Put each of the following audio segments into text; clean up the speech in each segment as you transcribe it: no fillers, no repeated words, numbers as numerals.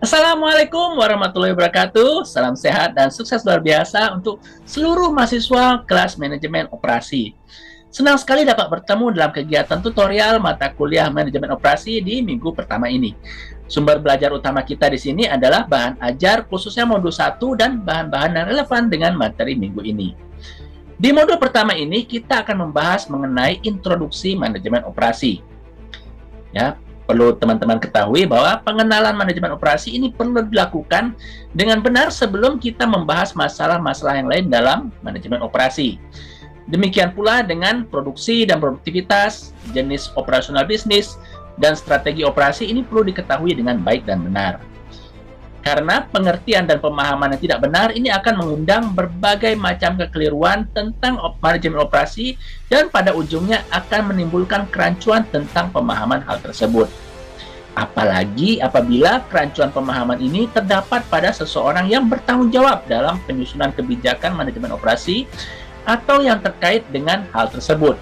Assalamualaikum warahmatullahi wabarakatuh. Salam sehat dan sukses luar biasa untuk seluruh mahasiswa kelas manajemen operasi. Senang sekali dapat bertemu dalam kegiatan tutorial mata kuliah manajemen operasi di minggu pertama ini. Sumber belajar utama kita di sini adalah bahan ajar khususnya modul 1 dan bahan-bahan yang relevan dengan materi minggu ini. Di modul pertama ini kita akan membahas mengenai introduksi manajemen operasi. Ya, perlu teman-teman ketahui bahwa pengenalan manajemen operasi ini perlu dilakukan dengan benar sebelum kita membahas masalah-masalah yang lain dalam manajemen operasi. Demikian pula dengan produksi dan produktivitas, jenis operasional bisnis, dan strategi operasi ini perlu diketahui dengan baik dan benar. Karena pengertian dan pemahaman yang tidak benar ini akan mengundang berbagai macam kekeliruan tentang manajemen operasi dan pada ujungnya akan menimbulkan kerancuan tentang pemahaman hal tersebut. Apalagi apabila kerancuan pemahaman ini terdapat pada seseorang yang bertanggung jawab dalam penyusunan kebijakan manajemen operasi atau yang terkait dengan hal tersebut.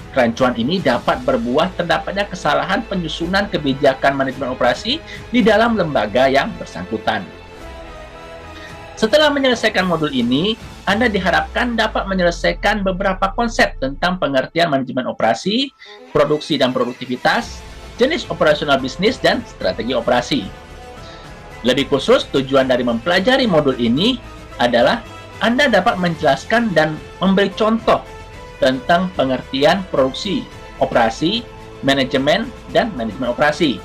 Kerancuan ini dapat berbuah terdapatnya kesalahan penyusunan kebijakan manajemen operasi di dalam lembaga yang bersangkutan. Setelah menyelesaikan modul ini, Anda diharapkan dapat menyelesaikan beberapa konsep tentang pengertian manajemen operasi, produksi dan produktivitas, jenis operasional bisnis, dan strategi operasi. Lebih khusus, tujuan dari mempelajari modul ini adalah Anda dapat menjelaskan dan memberi contoh tentang pengertian produksi, operasi, manajemen, dan manajemen operasi.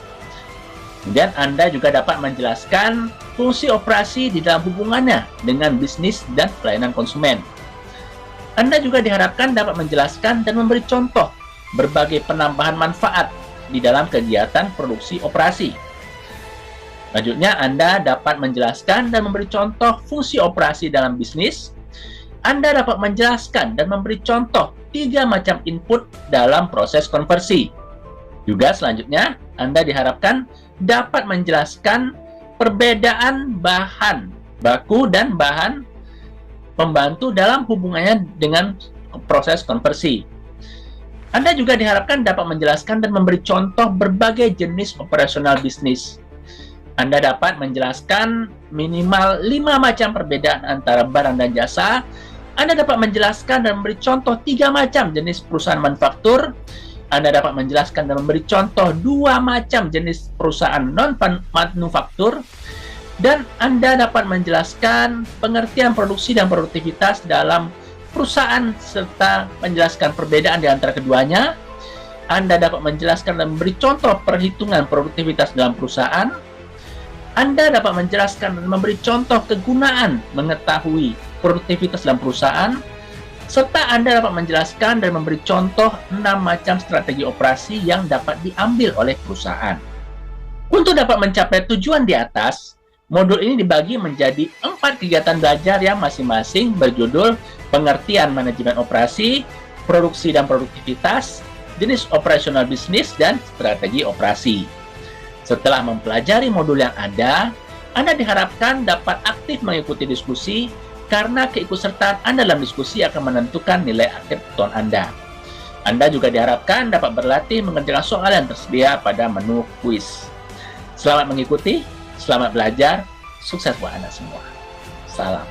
Kemudian Anda juga dapat menjelaskan fungsi operasi di dalam hubungannya dengan bisnis dan pelayanan konsumen. Anda juga diharapkan dapat menjelaskan dan memberi contoh berbagai penambahan manfaat di dalam kegiatan produksi operasi. Selanjutnya, Anda dapat menjelaskan dan memberi contoh fungsi operasi dalam bisnis. Anda dapat menjelaskan dan memberi contoh 3 macam input dalam proses konversi. Juga selanjutnya, Anda diharapkan dapat menjelaskan perbedaan bahan baku dan bahan pembantu dalam hubungannya dengan proses konversi. Anda juga diharapkan dapat menjelaskan dan memberi contoh berbagai jenis operasional bisnis. Anda dapat menjelaskan minimal 5 macam perbedaan antara barang dan jasa. Anda dapat menjelaskan dan memberi contoh 3 macam jenis perusahaan manufaktur. Anda dapat menjelaskan dan memberi contoh 2 macam jenis perusahaan non-manufaktur. Dan Anda dapat menjelaskan pengertian produksi dan produktivitas dalam perusahaan serta menjelaskan perbedaan di antara keduanya. Anda dapat menjelaskan dan memberi contoh perhitungan produktivitas dalam perusahaan. Anda dapat menjelaskan dan memberi contoh kegunaan mengetahui produktivitas dalam perusahaan, serta Anda dapat menjelaskan dan memberi contoh 6 macam strategi operasi yang dapat diambil oleh perusahaan. Untuk dapat mencapai tujuan di atas, modul ini dibagi menjadi 4 kegiatan belajar yang masing-masing berjudul pengertian manajemen operasi, produksi dan produktivitas, jenis operasional bisnis, dan strategi operasi. Setelah mempelajari modul yang ada, Anda diharapkan dapat aktif mengikuti diskusi karena keikutsertaan Anda dalam diskusi akan menentukan nilai akhir tuan Anda. Anda juga diharapkan dapat berlatih mengerjakan soal yang tersedia pada menu kuis. Selamat mengikuti, selamat belajar, sukses buat Anda semua. Salam.